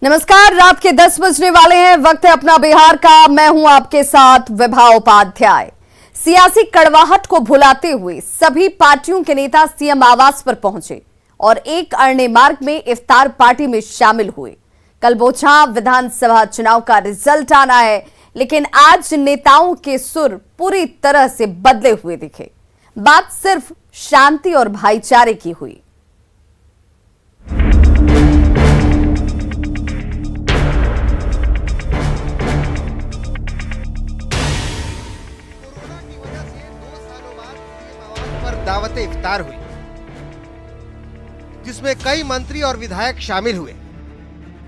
नमस्कार, रात के 10 बजने वाले हैं। वक्त है अपना बिहार का। मैं हूं आपके साथ विभा उपाध्याय। सियासी कड़वाहट को भुलाते हुए सभी पार्टियों के नेता सीएम आवास पर पहुंचे और एक अरण्य मार्ग में इफ्तार पार्टी में शामिल हुए। कल बोचहां विधानसभा चुनाव का रिजल्ट आना है, लेकिन आज नेताओं के सुर पूरी तरह से बदले हुए दिखे। बात सिर्फ शांति और भाईचारे की हुई। दावते इफ्तार हुई, जिसमें कई मंत्री और विधायक शामिल हुए।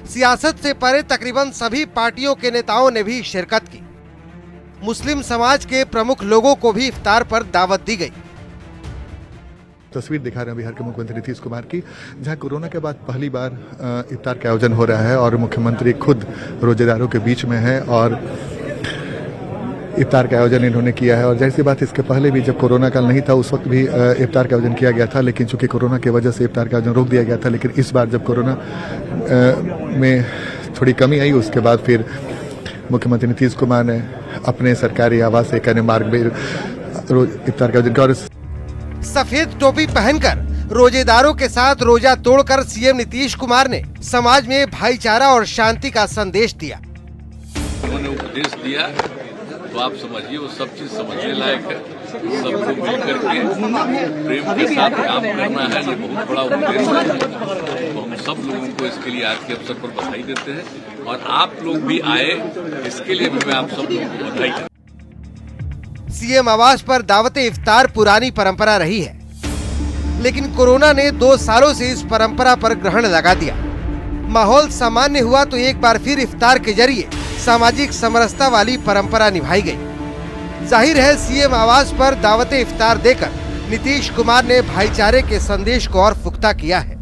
सियासत से परे तकरीबन सभी पार्टियों के नेताओं ने भी शिरकत की। मुस्लिम समाज के प्रमुख लोगों को भी इफ्तार पर दावत दी गई। तस्वीर दिखा रहे हैं बिहार के मुख्यमंत्री नीतीश कुमार की, जहां कोरोना के बाद पहली बार इफ्तार का आयोजन हो रहा है और मुख्यमंत्री खुद रोजेदारों के बीच में है और इफ्तार का आयोजन इन्होंने किया है। और जैसी बात, इसके पहले भी जब कोरोना काल नहीं था उस वक्त भी इफ्तार का आयोजन किया गया था, लेकिन चूंकि कोरोना की वजह से इफ्तार का आयोजन रोक दिया गया था। लेकिन इस बार जब कोरोना में थोड़ी कमी आई, उसके बाद फिर मुख्यमंत्री नीतीश कुमार ने अपने सरकारी आवास एक अन्य मार्ग में इफ्तार का आयोजन किया। और सफेद टोपी पहनकर रोजेदारों के साथ रोजा तोड़कर सीएम नीतीश कुमार ने समाज में भाईचारा और शांति का संदेश दिया। उन्होंने उपदेश दिया तो आप समझिए वो सब चीज समझने लायक है। सबको मिलकर के प्रेम के साथ काम करना है, ये बहुत बड़ा उपदेश है। तो हम सब लोगों को इसके लिए आज के अवसर पर बधाई देते हैं और आप लोग भी आए, इसके लिए भी मैं आप सब लोगों को बधाई देता हूं। सीएम आवास पर दावते इफ्तार पुरानी परंपरा रही है, लेकिन कोरोना ने 2 सालों से इस परंपरा पर ग्रहण लगा दिया। माहौल सामान्य हुआ तो एक बार फिर इफ्तार के जरिए सामाजिक समरसता वाली परंपरा निभाई गई। जाहिर है, सीएम आवास पर दावते इफ्तार देकर नीतीश कुमार ने भाईचारे के संदेश को और पुख्ता किया है।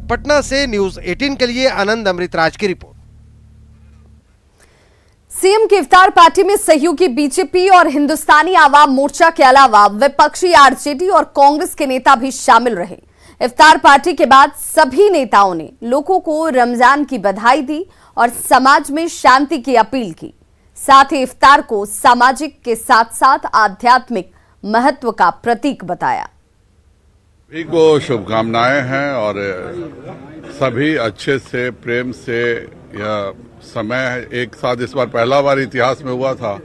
पटना से न्यूज़ 18 के लिए आनंद अमृतराज की रिपोर्ट। सीएम की इफ्तार पार्टी में सहयोगी बीजेपी और हिंदुस्तानी आवाम मोर्चा के अलावा विपक्षी आरजेडी और कांग्रेस के नेता भी शामिल रहे। इफ्तार पार्टी के बाद सभी नेताओं ने लोगों को रमजान की बधाई दी और समाज में शांति की अपील की। साथ ही इफ्तार को सामाजिक के साथ साथ आध्यात्मिक महत्व का प्रतीक बताया। सभी को शुभकामनाएं हैं और सभी अच्छे से प्रेम से यह समय एक साथ, इस बार पहला बार इतिहास में हुआ था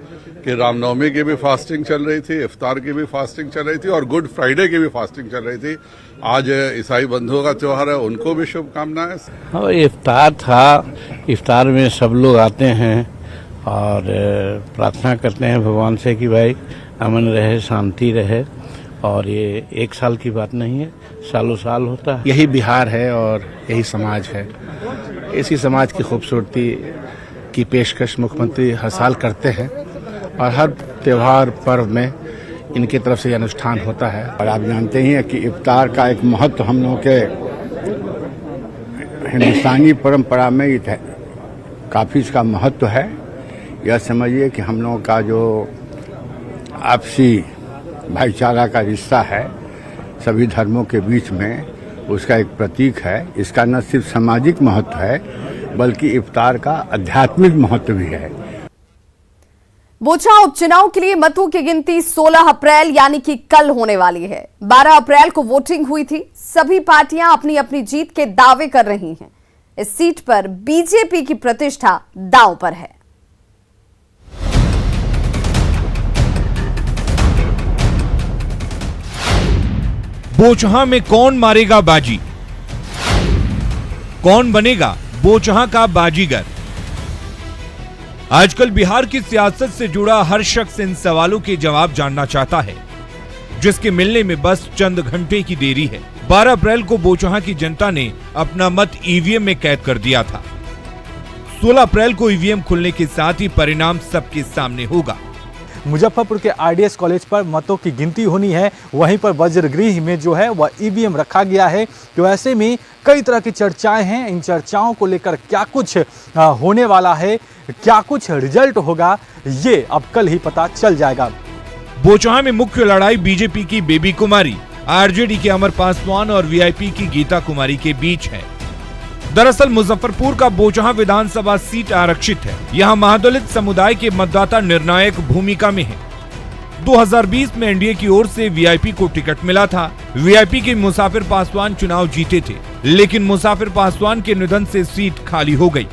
कि रामनवमी की भी फास्टिंग चल रही थी, इफ्तार की भी फास्टिंग चल रही थी और गुड फ्राइडे की भी फास्टिंग चल रही थी। आज ईसाई बंधुओं का त्योहार है, उनको भी शुभकामनाएं। हाँ, इफ्तार था। इफ्तार में सब लोग आते हैं और प्रार्थना करते हैं भगवान से कि भाई अमन रहे, शांति रहे। और ये एक साल की बात नहीं है, सालों साल होता है। यही बिहार है और यही समाज है। इसी समाज की खूबसूरती की पेशकश मुख्यमंत्री हर साल करते हैं और हर त्योहार पर्व में इनकी तरफ से अनुष्ठान होता है। और आप जानते ही हैं कि इफ्तार का एक महत्व हम लोगों के हिंदुस्तानी परंपरा में काफ़ी इसका महत्व है। यह समझिए कि हम लोगों का जो आपसी भाईचारा का रिश्ता है सभी धर्मों के बीच में, उसका एक प्रतीक है। इसका न सिर्फ सामाजिक महत्व है बल्कि इफ्तार का आध्यात्मिक महत्व भी है। बोचहां उपचुनाव के लिए मतों की गिनती 16 अप्रैल यानी कि कल होने वाली है। 12 अप्रैल को वोटिंग हुई थी। सभी पार्टियां अपनी अपनी जीत के दावे कर रही हैं। इस सीट पर बीजेपी की प्रतिष्ठा दांव पर है। बोचहां में कौन मारेगा बाजी, कौन बनेगा बोचहां का बाजीगर? आजकल बिहार की सियासत से जुड़ा हर शख्स इन सवालों के जवाब जानना चाहता है, जिसके मिलने में बस चंद घंटे की देरी है। 12 अप्रैल को बोचहां की जनता ने अपना मत ईवीएम में कैद कर दिया था। 16 अप्रैल को ईवीएम खुलने के साथ ही परिणाम सबके सामने होगा। मुजफ्फरपुर के आरडीएस कॉलेज पर मतों की गिनती होनी है, वहीं पर वज्रगृह में जो है वह ईवीएम रखा गया है। तो ऐसे में कई तरह की चर्चाएं हैं। इन चर्चाओं को लेकर क्या कुछ होने वाला है, क्या कुछ रिजल्ट होगा, ये अब कल ही पता चल जाएगा। बोचहां में मुख्य लड़ाई बीजेपी की बेबी कुमारी, आरजेडी के अमर पासवान और वीआईपी की गीता कुमारी के बीच है। दरअसल मुजफ्फरपुर का बोचहा विधानसभा सीट आरक्षित है। यहाँ महादलित समुदाय के मतदाता निर्णायक भूमिका में हैं। 2020 में एनडीए की ओर से वीआईपी को टिकट मिला था। वीआईपी के मुसाफिर पासवान चुनाव जीते थे, लेकिन मुसाफिर पासवान के निधन से सीट खाली हो गई।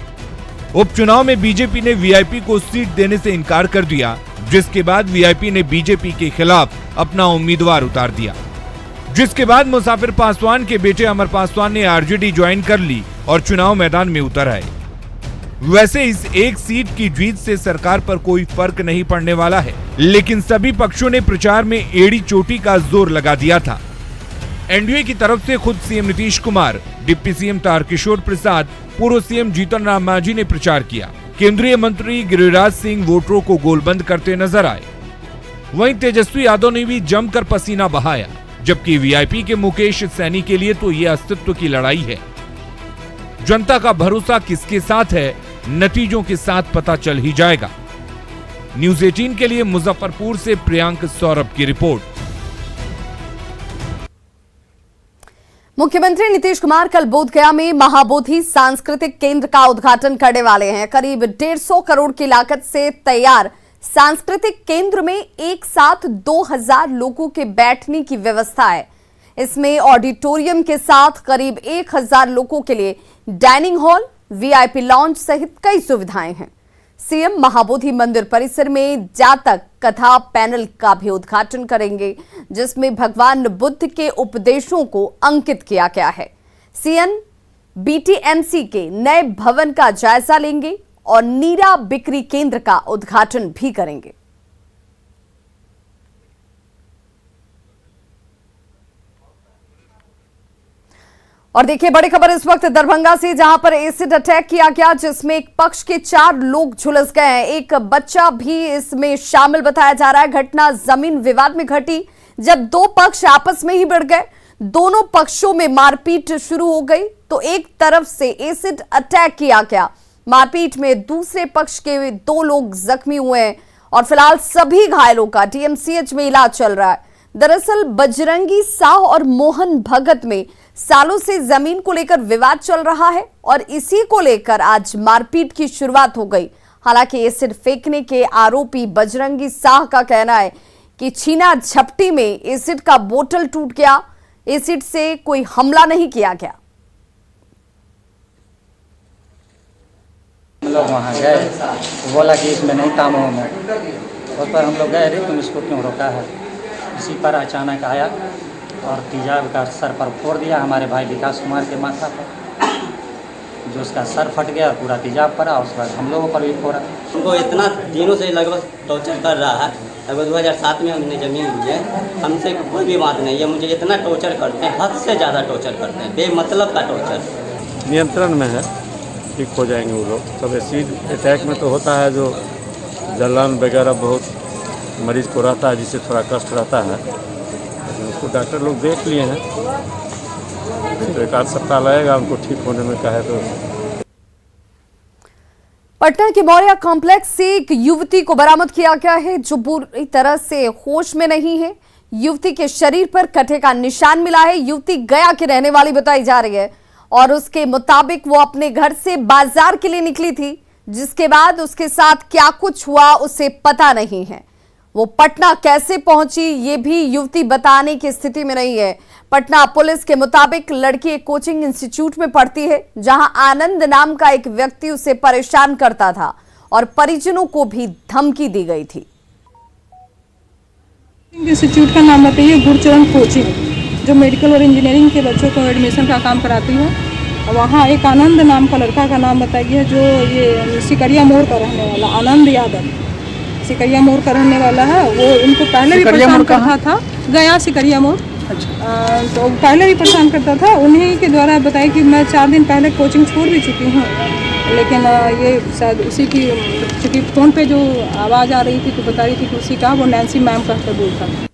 उपचुनाव में बीजेपी ने वीआईपी को सीट देने से इनकार कर दिया, जिसके बाद वीआईपी ने बीजेपी के खिलाफ अपना उम्मीदवार उतार दिया। जिसके बाद मुसाफिर पासवान के बेटे अमर पासवान ने आरजेडी ज्वाइन कर ली और चुनाव मैदान में उतर आए। वैसे इस एक सीट की जीत से सरकार पर कोई फर्क नहीं पड़ने वाला है, लेकिन सभी पक्षों ने प्रचार में एड़ी चोटी का जोर लगा दिया था। एनडीए की तरफ से खुद CM Nitish Kumar, deputy CM Tarkishore Prasad, पूर्व सीएम जीतन राम मांझी ने प्रचार किया। केंद्रीय मंत्री गिरिराज सिंह वोटरों को गोलबंद करते नजर आए। वहीं तेजस्वी यादव ने भी जमकर पसीना बहाया, जबकि वीआईपी के मुकेश सैनी के लिए तो ये अस्तित्व की लड़ाई है। जनता का भरोसा किसके साथ है, नतीजों के साथ पता चल ही जाएगा। न्यूज़ 18 के लिए मुजफ्फरपुर से प्रियांक सौरभ की रिपोर्ट। मुख्यमंत्री नीतीश कुमार कल बोधगया में महाबोधि सांस्कृतिक केंद्र का उद्घाटन करने वाले हैं। करीब 150 करोड़ की लागत से तैयार सांस्कृतिक केंद्र में एक साथ 2000 लोगों के बैठने की व्यवस्था है। इसमें ऑडिटोरियम के साथ करीब 1000 लोगों के लिए डाइनिंग हॉल, वीआईपी लॉन्ज सहित कई सुविधाएं हैं। सीएम महाबोधि मंदिर परिसर में जातक कथा पैनल का भी उद्घाटन करेंगे, जिसमें भगवान बुद्ध के उपदेशों को अंकित किया गया है। सीएम बीटीएमसी के नए भवन का जायजा लेंगे और नीरा बिक्री केंद्र का उद्घाटन भी करेंगे। और देखिए बड़ी खबर इस वक्त दरभंगा से, जहां पर एसिड अटैक किया गया, जिसमें एक पक्ष के 4 लोग झुलस गए हैं। एक बच्चा भी इसमें शामिल बताया जा रहा है। घटना जमीन विवाद में घटी, जब 2 पक्ष आपस में ही भिड़ गए। दोनों पक्षों में मारपीट शुरू हो गई, तो एक तरफ से एसिड अटैक किया गया। मारपीट में दूसरे पक्ष के 2 लोग जख्मी हुए हैं और फिलहाल सभी घायलों का डीएमसीएच में इलाज चल रहा है। दरअसल बजरंगी साह और मोहन भगत में सालों से जमीन को लेकर विवाद चल रहा है और इसी को लेकर आज मारपीट की शुरुआत हो गई। हालांकि एसिड फेंकने के आरोपी बजरंगी साह का कहना है कि छीना झपटी में एसिड का बोतल टूट गया, एसिड से कोई हमला नहीं किया गया। हम लोग वहाँ गए तो बोला कि इसमें नहीं काम होगा। उस पर हम लोग गए, अरे तुम इसको क्यों रोका है। इसी पर अचानक आया और तेजाब का सर पर फोड़ दिया हमारे भाई विकास कुमार के माथा पर, जो उसका सर फट गया, पूरा तेजाब पड़ा। उसके बाद हम लोगों पर भी फोड़ा। उनको इतना दिनों से लगभग टॉर्चर कर रहा है। लगभग 2007 में हमने ज़मीन ली है, हमसे कोई भी बात नहीं है। मुझे इतना टॉर्चर करते हैं, हद से ज़्यादा टॉर्चर करते हैं, बेमतलब का टॉर्चर। नियंत्रण में है, ठीक हो जाएंगे वो लोग। सब एसिड अटैक में तो होता है, जो जलन वगैरह बहुत मरीज को रहता है, जिससे थोड़ा कष्ट रहता है। उसको डॉक्टर लोग देख लिए हैं, तो 1 आध सप्ताह लगेगा उनको ठीक होने में। कहे तो पटना के मौर्या कॉम्प्लेक्स से एक युवती को बरामद किया गया है, जो पूरी तरह से होश में नहीं है। युवती के शरीर पर कटे का निशान मिला है। युवती गया की रहने वाली बताई जा रही है और उसके मुताबिक वो अपने घर से बाजार के लिए निकली थी, जिसके बाद उसके साथ क्या कुछ हुआ उसे पता नहीं है। वो पटना कैसे पहुंची ये भी युवती बताने की स्थिति में नहीं है। पटना पुलिस के मुताबिक लड़की एक कोचिंग इंस्टीट्यूट में पढ़ती है, जहां आनंद नाम का एक व्यक्ति उसे परेशान करता था और परिजनों को भी धमकी दी गई थी। इंस्टीट्यूट का नाम बताइए, गुरचरण कोचिंग, जो मेडिकल और इंजीनियरिंग के बच्चों को एडमिशन का काम कराती है। वहाँ एक आनंद नाम का लड़का का नाम बताइए, जो ये सिकरिया मोड़ का रहने वाला आनंद यादव, सिकरिया मोड़ का रहने वाला है। वो इनको पहले भी परेशान करता था, गया सिकरिया मोड़। तो पहले भी परेशान करता था। उन्हीं के द्वारा बताया कि मैं 4 दिन पहले कोचिंग छोड़ भी चुकी हूँ, लेकिन ये शायद उसी की, चूँकि फ़ोन पे जो आवाज़ आ रही थी तो बता रही थी कि उसी का, वो नैन्सी मैम कहकर बोलता था।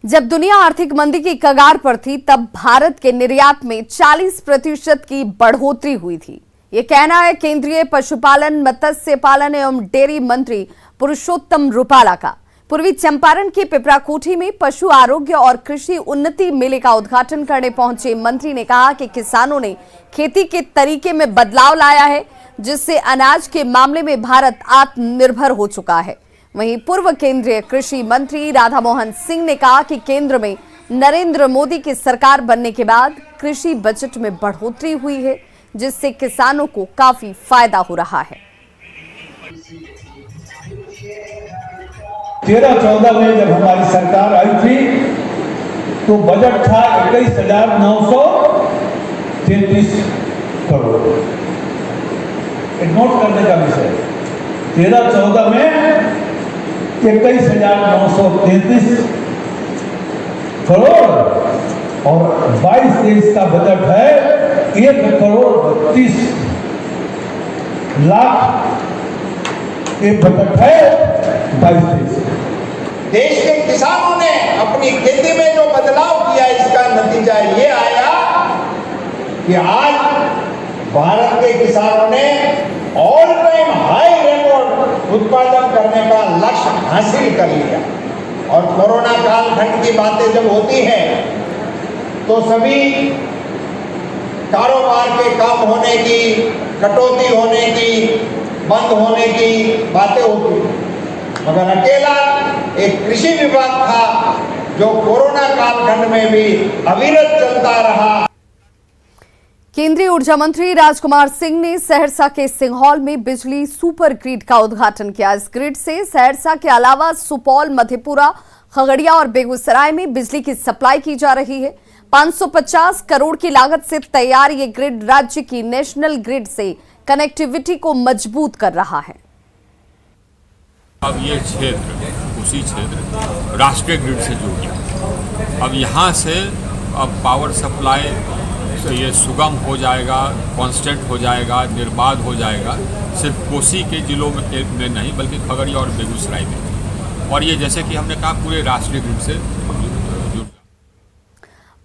जब दुनिया आर्थिक मंदी की कगार पर थी, तब भारत के निर्यात में 40% की बढ़ोतरी हुई थी। ये कहना है केंद्रीय पशुपालन, मत्स्य पालन एवं डेयरी मंत्री पुरुषोत्तम रुपाला का। पूर्वी चंपारण के पिपराकोठी में पशु आरोग्य और कृषि उन्नति मेले का उद्घाटन करने पहुंचे मंत्री ने कहा कि किसानों ने खेती के तरीके में बदलाव लाया है, जिससे अनाज के मामले में भारत आत्मनिर्भर हो चुका है। वहीं पूर्व केंद्रीय कृषि मंत्री राधा मोहन सिंह ने कहा कि केंद्र में नरेंद्र मोदी की सरकार बनने के बाद कृषि बजट में बढ़ोतरी हुई है, जिससे किसानों को काफी फायदा हो रहा है। 13-14 में जब हमारी सरकार आई थी तो बजट था 21,933 करोड़। नोट करने का विषय 13-14 में 21,933 करोड़ और 22-23 का बजट है 1,32,00,000 ये बजट है 22-23। देश के किसानों ने अपनी खेती में जो बदलाव किया, इसका नतीजा ये आया कि आज भारत के किसानों ने ऑल टाइम हाई रिकॉर्ड उत्पादन करने का लक्ष्य हासिल कर लिया। और कोरोना कालखंड की बातें जब होती हैं तो सभी कारोबार के कम होने की, कटौती होने की, बंद होने की बातें होती हैं, मगर अकेला एक कृषि विभाग था जो कोरोना कालखंड में भी अविरत चलता रहा। केंद्रीय ऊर्जा मंत्री राजकुमार सिंह ने सहरसा के सिंघौल में बिजली सुपर ग्रिड का उद्घाटन किया। इस ग्रिड से सहरसा के अलावा सुपौल, मधेपुरा, खगड़िया और बेगूसराय में बिजली की सप्लाई की जा रही है। 550 करोड़ की लागत से तैयार ये ग्रिड राज्य की नेशनल ग्रिड से कनेक्टिविटी को मजबूत कर रहा है। अब ये क्षेत्र, उसी क्षेत्र राष्ट्रीय ग्रिड से जुड़ गया। अब यहाँ से अब पावर सप्लाई ये सुगम हो जाएगा, कांस्टेंट हो जाएगा, निर्बाध हो जाएगा, सिर्फ कोसी के जिलों में नहीं बल्कि खगड़िया और बेगूसराय में। और ये जैसे कि हमने कहा पूरे राष्ट्रीय ग्रिड से जुड़।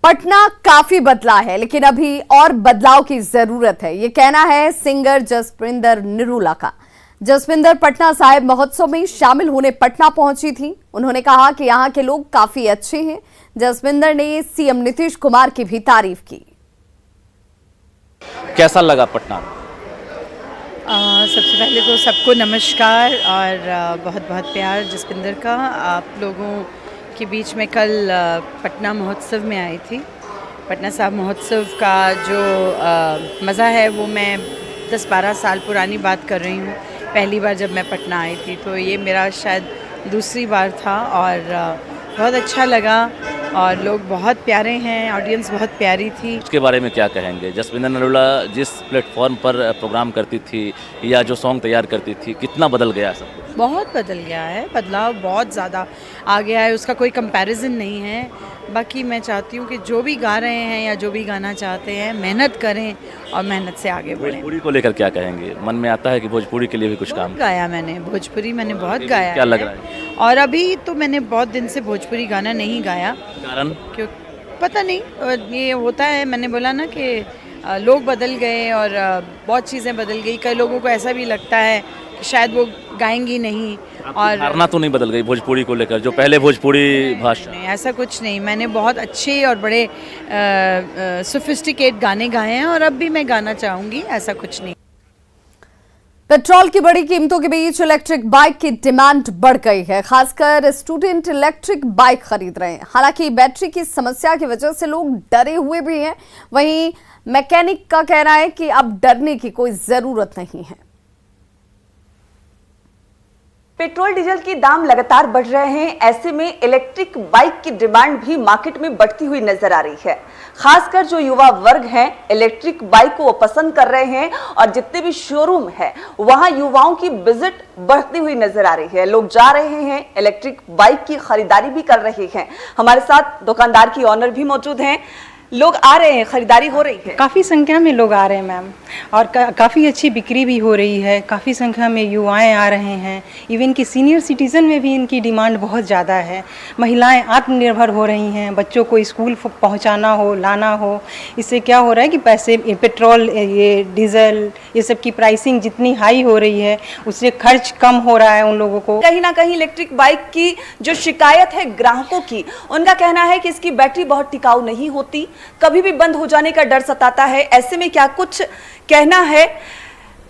पटना काफी बदला है, लेकिन अभी और बदलाव की जरूरत है, ये कहना है सिंगर जसविंदर निरूला का। जसविंदर पटना साहिब महोत्सव में शामिल होने पटना पहुंची थी। उन्होंने कहा कि यहाँ के लोग काफी अच्छे हैं। जसविंदर ने सीएम नीतीश कुमार की भी तारीफ की। कैसा लगा पटना? सबसे पहले तो सबको नमस्कार और बहुत बहुत प्यार जसविंदर का। आप लोगों के बीच में कल पटना महोत्सव में आई थी। पटना साहिब महोत्सव का जो मज़ा है वो मैं 10-12 साल पुरानी बात कर रही हूँ। पहली बार जब मैं पटना आई थी तो ये मेरा शायद दूसरी बार था और बहुत अच्छा लगा और लोग बहुत प्यारे हैं, ऑडियंस बहुत प्यारी थी। उसके बारे में क्या कहेंगे? जसविंदर निरूला जिस प्लेटफॉर्म पर प्रोग्राम करती थी या जो सॉन्ग तैयार करती थी, कितना बदल गया सब कुछ? बहुत बदल गया है, बदलाव बहुत ज़्यादा आ गया है, उसका कोई कंपैरिजन नहीं है। बाकी मैं चाहती हूँ कि जो भी गा रहे हैं या जो भी गाना चाहते हैं मेहनत करें और मेहनत से आगे बढ़ें। भोजपुरी को लेकर क्या कहेंगे? मन में आता है कि भोजपुरी के लिए भी कुछ काम गाया मैंने, भोजपुरी मैंने बहुत गाया। क्या लग रहा है? और अभी तो मैंने बहुत दिन से भोजपुरी गाना नहीं गाया। कारण? क्यों पता नहीं, ये होता है। मैंने बोला ना कि लोग बदल गए और बहुत चीज़ें बदल गई। कई लोगों को ऐसा भी लगता है कि शायद वो गाएंगी नहीं। और धारणा तो नहीं बदल गई भोजपुरी को लेकर, जो पहले भोजपुरी भाषा? नहीं, ऐसा कुछ नहीं। मैंने बहुत अच्छे और बड़े सोफिस्टिकेट गाने गाए हैं और अब भी मैं गाना चाहूँगी, ऐसा कुछ नहीं। पेट्रोल की बड़ी कीमतों के बीच इलेक्ट्रिक बाइक की डिमांड बढ़ गई है। खासकर स्टूडेंट इलेक्ट्रिक बाइक खरीद रहे हैं। हालांकि बैटरी की समस्या की वजह से लोग डरे हुए भी हैं। वहीं मैकेनिक का कहना है कि अब डरने की कोई जरूरत नहीं है। पेट्रोल डीजल के दाम लगातार बढ़ रहे हैं। ऐसे में इलेक्ट्रिक बाइक की डिमांड भी मार्केट में बढ़ती हुई नजर आ रही है। खासकर जो युवा वर्ग हैं इलेक्ट्रिक बाइक को वो पसंद कर रहे हैं और जितने भी शोरूम है वहां युवाओं की विजिट बढ़ती हुई नजर आ रही है। लोग जा रहे हैं, इलेक्ट्रिक बाइक की खरीदारी भी कर रहे हैं। हमारे साथ दुकानदार की ऑनर भी मौजूद हैं। लोग आ रहे हैं, खरीदारी हो रही है? काफ़ी संख्या में लोग आ रहे हैं मैम, और काफ़ी अच्छी बिक्री भी हो रही है। काफ़ी संख्या में युवाएं आ रहे हैं, इवन कि सीनियर सिटीज़न में भी इनकी डिमांड बहुत ज़्यादा है। महिलाएं आत्मनिर्भर हो रही हैं, बच्चों को स्कूल पहुंचाना हो, लाना हो। इससे क्या हो रहा है कि पैसे, पेट्रोल, ये डीजल, ये सब की प्राइसिंग जितनी हाई हो रही है उससे खर्च कम हो रहा है उन लोगों को। कहीं ना कहीं इलेक्ट्रिक बाइक की जो शिकायत है ग्राहकों की, उनका कहना है कि इसकी बैटरी बहुत टिकाऊ नहीं होती, कभी भी बंद हो जाने का डर सताता है। ऐसे में क्या कुछ कहना है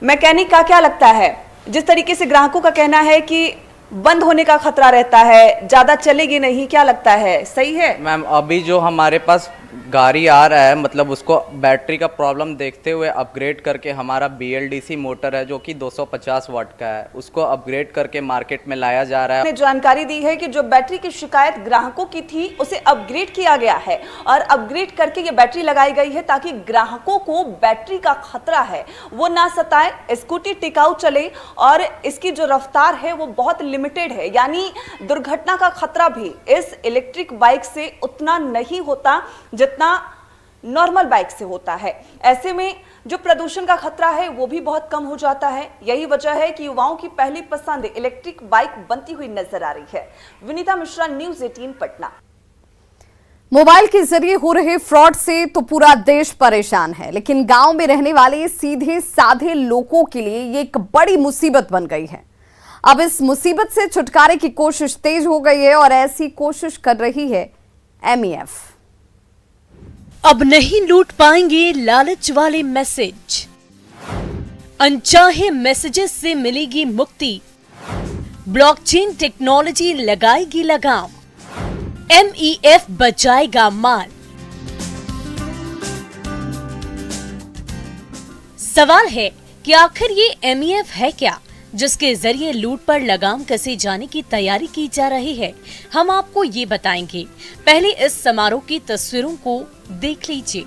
मैकेनिक का, क्या लगता है? जिस तरीके से ग्राहकों का कहना है कि बंद होने का खतरा रहता है, ज्यादा चलेगी नहीं, क्या लगता है, सही है? मैम अभी जो हमारे पास गाड़ी आ रहा है, मतलब उसको बैटरी का प्रॉब्लम देखते हुए अपग्रेड करके हमारा BLDC मोटर है जो कि 250 वाट का है, उसको अपग्रेड करके मार्केट में लाया जा रहा है। जानकारी दी है कि जो बैटरी की शिकायत ग्राहकों की थी उसे अपग्रेड किया गया है और अपग्रेड करके ये बैटरी लगाई गई है ताकि ग्राहकों को बैटरी का खतरा है वो ना सताए, स्कूटी टिकाऊ चले और इसकी जो रफ्तार है वो बहुत लिमिटेड है, यानी दुर्घटना का खतरा भी इस इलेक्ट्रिक बाइक से उतना नहीं होता जितना नॉर्मल बाइक से होता है। ऐसे में जो प्रदूषण का खतरा है वो भी बहुत कम हो जाता है। यही वजह है कि युवाओं की पहली पसंद इलेक्ट्रिक बाइक बनती हुई नजर आ रही है। विनीता मिश्रा, न्यूज़ 18 पटना। मोबाइल के जरिए हो रहे फ्रॉड से तो पूरा देश परेशान है, लेकिन गांव में रहने वाले सीधे साधे लोगों के लिए ये एक बड़ी मुसीबत बन गई है। अब इस मुसीबत से छुटकारे की कोशिश तेज हो गई है और ऐसी कोशिश कर रही है MEF। अब नहीं लूट पाएंगे लालच वाले मैसेज, अनचाहे मैसेजेस से मिलेगी मुक्ति, ब्लॉकचेन टेक्नोलॉजी लगाएगी लगाम, MEF बचाएगा माल। सवाल है कि आखिर ये MEF है क्या, जिसके जरिए लूट पर लगाम कसे जाने की तैयारी की जा रही है। हम आपको ये बताएंगे, पहले इस समारोह की तस्वीरों को देख लीजिए।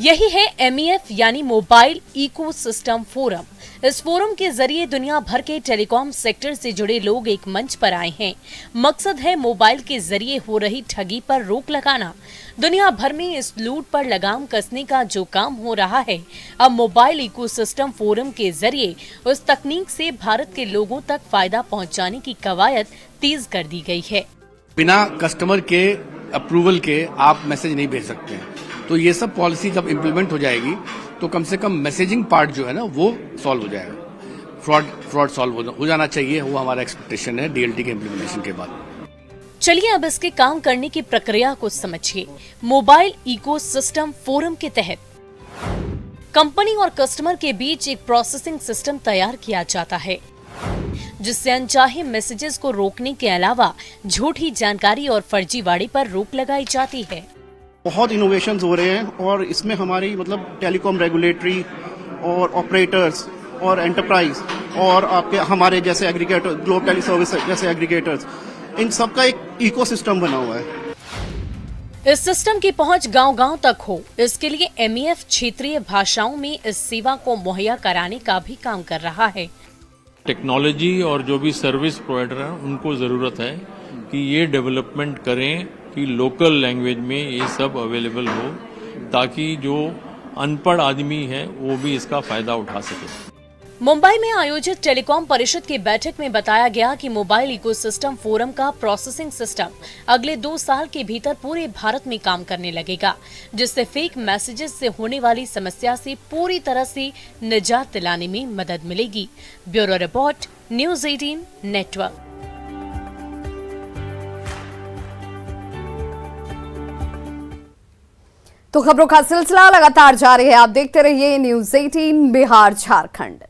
यही है MEF यानी मोबाइल इकोसिस्टम फोरम। इस फोरम के जरिए दुनिया भर के टेलीकॉम सेक्टर से जुड़े लोग एक मंच पर आए हैं। मकसद है मोबाइल के जरिए हो रही ठगी पर रोक लगाना। दुनिया भर में इस लूट पर लगाम कसने का जो काम हो रहा है, अब मोबाइल इकोसिस्टम फोरम के जरिए उस तकनीक से भारत के लोगों तक फायदा पहुंचाने की कवायद तेज कर दी गई है। बिना कस्टमर के अप्रूवल के आप मैसेज नहीं भेज सकते हैं, तो ये सब पॉलिसी जब इम्प्लीमेंट हो जाएगी तो कम से कम मैसेजिंग पार्ट जो है ना वो सॉल्व हो जाएगा। फ्रॉड सॉल्व हो जाना चाहिए, वो हमारा एक्सपेक्टेशन है DLT के इम्प्लीमेंटेशन के बाद। चलिए अब इसके काम करने की प्रक्रिया को समझिए। मोबाइल इकोसिस्टम फोरम के तहत कंपनी और कस्टमर के बीच एक प्रोसेसिंग सिस्टम तैयार किया जाता है, जिससे अनचाहे मैसेजेस को रोकने के अलावा झूठी जानकारी और फर्जीवाड़े पर रोक लगाई जाती है। बहुत इनोवेशंस हो रहे हैं और इसमें हमारी मतलब टेलीकॉम रेगुलेटरी और ऑपरेटर्स और एंटरप्राइज और आपके हमारे जैसे एग्रीगेटर, ग्लोब टेली सर्विस जैसे एग्रीगेटर्स, इन सब का एक इकोसिस्टम बना हुआ है। इस सिस्टम की पहुंच गांव-गांव तक हो, इसके लिए MEF क्षेत्रीय भाषाओं में इस सेवा को मुहैया कराने का भी काम कर रहा है। टेक्नोलॉजी और जो भी सर्विस प्रोवाइडर हैं उनको जरूरत है कि ये डेवलपमेंट करें कि लोकल लैंग्वेज में ये सब अवेलेबल हो, ताकि जो अनपढ़ आदमी है वो भी इसका फायदा उठा सके। मुंबई में आयोजित टेलीकॉम परिषद की बैठक में बताया गया कि मोबाइल इकोसिस्टम फोरम का प्रोसेसिंग सिस्टम अगले 2 साल के भीतर पूरे भारत में काम करने लगेगा, जिससे फेक मैसेजेस से होने वाली समस्या से पूरी तरह से निजात दिलाने में मदद मिलेगी। Bureau report, news 18 network. तो खबरों का सिलसिला लगातार जारी है। आप देखते रहिए न्यूज़ 18 बिहार झारखंड।